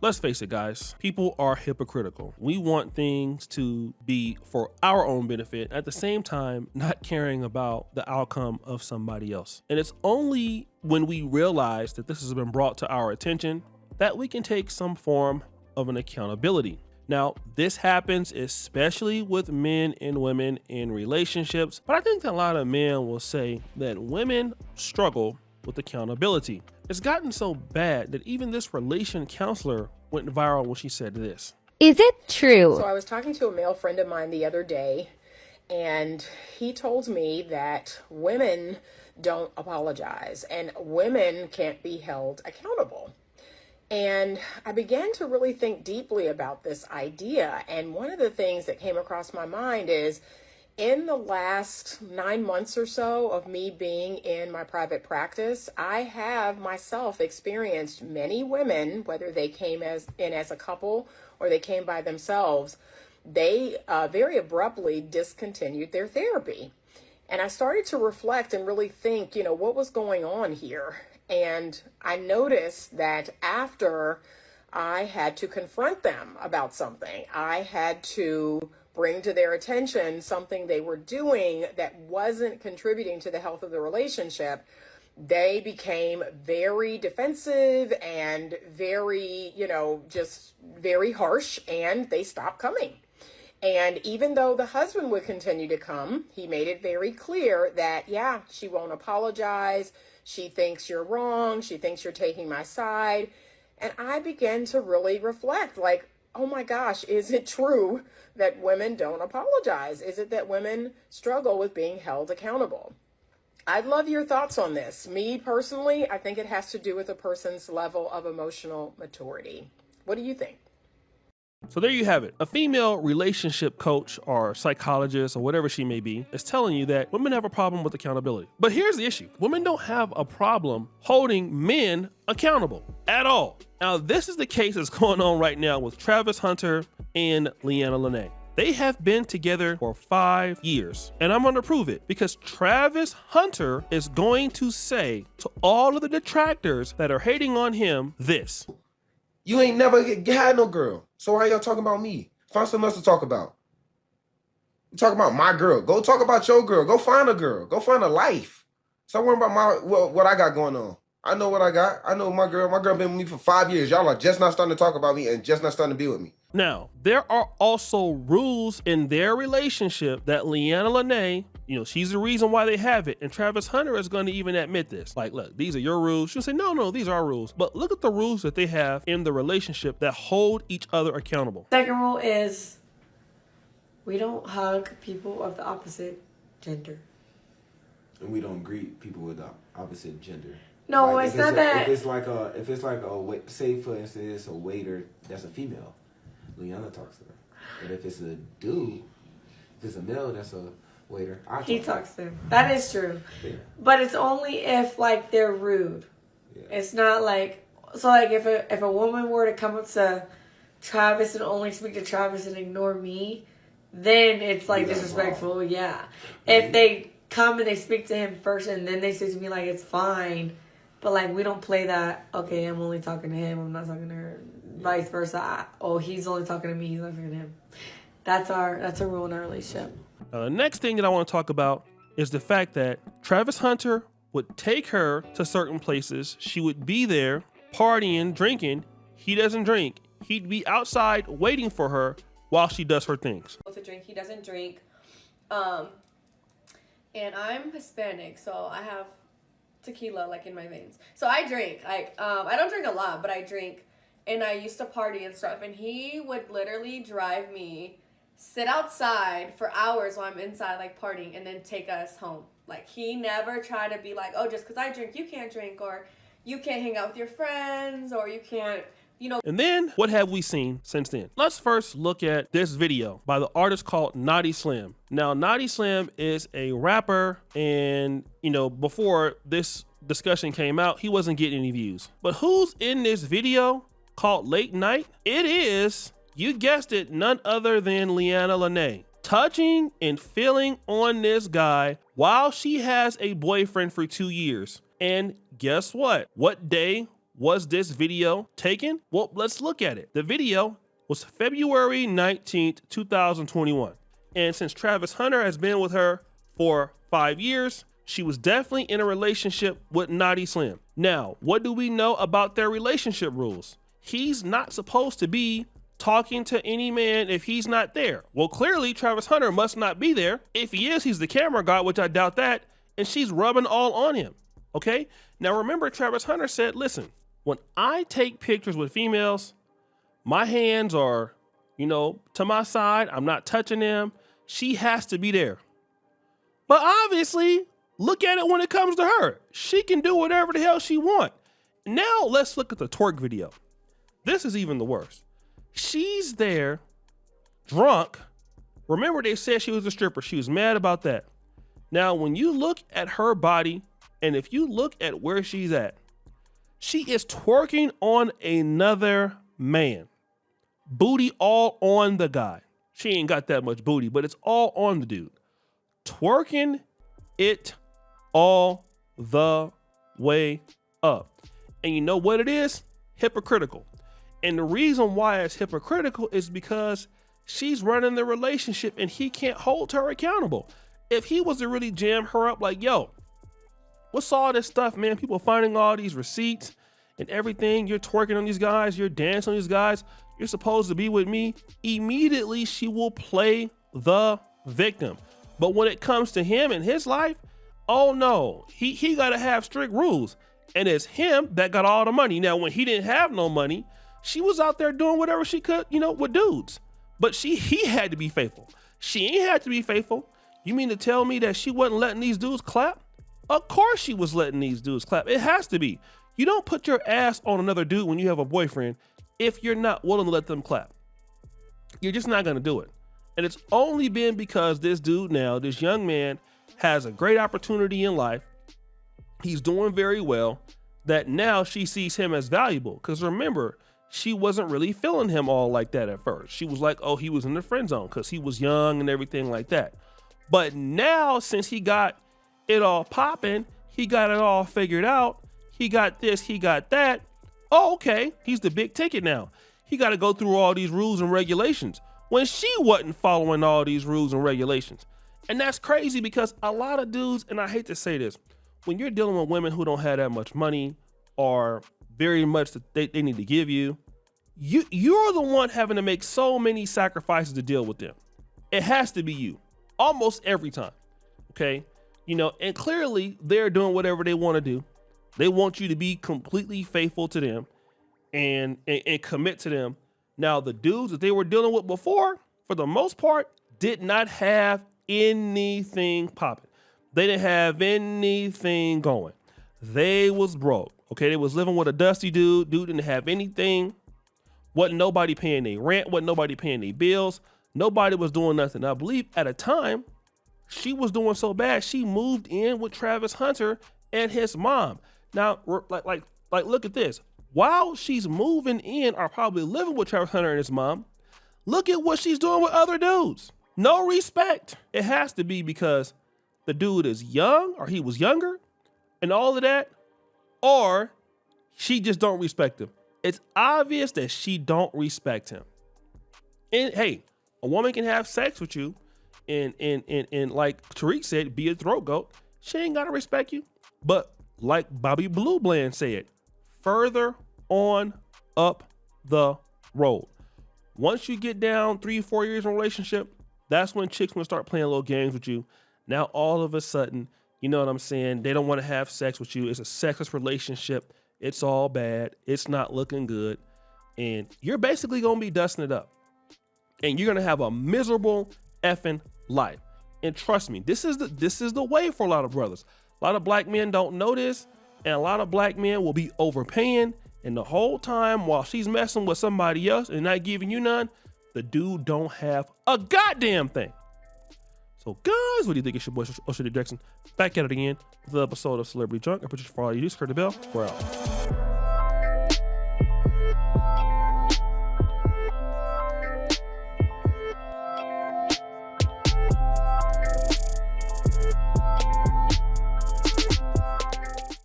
Let's face it, guys, people are hypocritical. We want things to be for our own benefit, at the same time, not caring about the outcome of somebody else. And it's only when we realize that this has been brought to our attention that we can take some form of an accountability. Now, this happens especially with men and women in relationships, but I think that a lot of men will say that women struggle with accountability. It's gotten so bad that even this relation counselor went viral when she said this. Is it true? So I was talking to a male friend of mine the other day, and he told me that women don't apologize and women can't be held accountable. And I began to really think deeply about this idea. And one of the things that came across my mind is, in the last 9 months or so of me being in my private practice, I have myself experienced many women, whether they came in as a couple or they came by themselves, they very abruptly discontinued their therapy. And I started to reflect and really think, what was going on here? And I noticed that after I had to confront them about something, I had to bring to their attention something they were doing that wasn't contributing to the health of the relationship, they became very defensive and very, just very harsh, and they stopped coming. And even though the husband would continue to come, he made it very clear that, she won't apologize. She thinks you're wrong. She thinks you're taking my side. And I began to really reflect, like, oh my gosh, is it true that women don't apologize? Is it that women struggle with being held accountable? I'd love your thoughts on this. Me personally, I think it has to do with a person's level of emotional maturity. What do you think? So there you have it. A female relationship coach or psychologist or whatever she may be is telling you that women have a problem with accountability. But here's the issue. Women don't have a problem holding men accountable at all. Now, this is the case that's going on right now with Travis Hunter and Leanna Lene. They have been together for 5 years, and I'm going to prove it because Travis Hunter is going to say to all of the detractors that are hating on him this. You ain't never had no girl. So why y'all talking about me? Find something else to talk about. You talk about my girl. Go talk about your girl. Go find a girl. Go find a life. Stop worrying about what I got going on. I know what I got. I know my girl. My girl been with me for 5 years. Y'all are just not starting to talk about me and just not starting to be with me. Now, there are also rules in their relationship that Leanna Lene, she's the reason why they have it. And Travis Hunter is going to even admit this. Like, look, these are your rules. She'll say, no, these are rules. But look at the rules that they have in the relationship that hold each other accountable. Second rule is we don't hug people of the opposite gender. And we don't greet people with the opposite gender. No, like it's not that. If it's like a say for instance, it's a waiter that's a female, Leanna talks to her. But if it's a dude, if it's a male that's a waiter, he talks to him. That is true. Yeah. But it's only if like they're rude. Yeah. It's not like if a woman were to come up to Travis and only speak to Travis and ignore me, then it's like disrespectful. Wrong. Yeah. If they come and they speak to him first and then they speak to me, like, it's fine. But like we don't play that, okay, I'm only talking to him, I'm not talking to her. Vice versa. He's only talking to me, he's not talking to him. That's a rule in our relationship. The next thing that I want to talk about is the fact that Travis Hunter would take her to certain places. She would be there partying, drinking. He doesn't drink. He'd be outside waiting for her while she does her things. To drink, he doesn't drink. And I'm Hispanic, so I have tequila like in my veins. So I drink. I don't drink a lot, but I drink. And I used to party and stuff. And he would literally drive me, sit outside for hours while I'm inside like partying, and then take us home. Like, he never tried to be like, oh, just because I drink, you can't drink, or you can't hang out with your friends, or you can't, And then what have we seen since then? Let's first look at this video by the artist called Naughty Slim. Now, Naughty Slim is a rapper, and before this discussion came out, he wasn't getting any views. But who's in this video called Late Night? It is, you guessed it, none other than Leanna Lene, touching and feeling on this guy while she has a boyfriend for 2 years. And guess what? What day was this video taken? Well, let's look at it. The video was February 19th, 2021. And since Travis Hunter has been with her for 5 years, she was definitely in a relationship with Naughty Slim. Now, what do we know about their relationship rules? He's not supposed to be talking to any man if he's not there. Well, clearly Travis Hunter must not be there. If he is, he's the camera guy, which I doubt that, and she's rubbing all on him. Okay? Now remember, Travis Hunter said, listen, when I take pictures with females, my hands are, to my side. I'm not touching them. She has to be there. But obviously, look at it when it comes to her. She can do whatever the hell she wants. Now let's look at the twerk video. This is even the worst. She's there, drunk. Remember, they said she was a stripper. She was mad about that. Now, when you look at her body, and if you look at where she's at, she is twerking on another man. Booty all on the guy. She ain't got that much booty, but it's all on the dude. Twerking it all the way up. And you know what it is? Hypocritical. And the reason why it's hypocritical is because she's running the relationship and he can't hold her accountable. If he was to really jam her up like, yo, what's all this stuff, man? People finding all these receipts and everything. You're twerking on these guys. You're dancing on these guys. You're supposed to be with me. Immediately, she will play the victim. But when it comes to him and his life, oh no, he got to have strict rules. And it's him that got all the money. Now, when he didn't have no money, she was out there doing whatever she could, with dudes. But he had to be faithful. She ain't had to be faithful. You mean to tell me that she wasn't letting these dudes clap? Of course she was letting these dudes clap. It has to be. You don't put your ass on another dude when you have a boyfriend if you're not willing to let them clap. You're just not going to do it. And it's only been because this dude now, this young man, has a great opportunity in life. He's doing very well, that now she sees him as valuable. Because remember, she wasn't really feeling him all like that at first. She was like, oh, he was in the friend zone because he was young and everything like that. But now, since he got it all popping, he got it all figured out. He got this, he got that. Oh, okay. He's the big ticket now. He got to go through all these rules and regulations when she wasn't following all these rules and regulations. And that's crazy because a lot of dudes, and I hate to say this, when you're dealing with women who don't have that much money or very much that they need to give you, you're the one having to make so many sacrifices to deal with them. It has to be you almost every time. Okay. And clearly they're doing whatever they want to do. They want you to be completely faithful to them and commit to them. Now, the dudes that they were dealing with before, for the most part, did not have anything popping. They didn't have anything going. They was broke. Okay, they was living with a dusty dude. Dude didn't have anything. Wasn't nobody paying their rent. Wasn't nobody paying their bills. Nobody was doing nothing. I believe at a time, she was doing so bad, she moved in with Travis Hunter and his mom. Now, like, look at this. While she's moving in or probably living with Travis Hunter and his mom, look at what she's doing with other dudes. No respect. It has to be because the dude is young or he was younger and all of that, or she just don't respect him. It's obvious that she don't respect him. And hey, a woman can have sex with you and like Tariq said, be a throat goat. She ain't got to respect you. But like Bobby Blue Bland said, further on up the road. Once you get down 3-4 years in a relationship, that's when chicks will start playing little games with you. Now, all of a sudden, you know what I'm saying? They don't want to have sex with you. It's a sexless relationship. It's all bad. It's not looking good. And you're basically going to be dusting it up. And you're going to have a miserable effing life. And trust me, this is the way for a lot of brothers. A lot of black men don't know this. And a lot of black men will be overpaying. And the whole time while she's messing with somebody else and not giving you none, the dude don't have a goddamn thing. So guys, what do you think? It's your boy, O'Shea Jackson, back at it again with the episode of Celebrity Junk. I put you for all you do. Skirt the bell. We're out.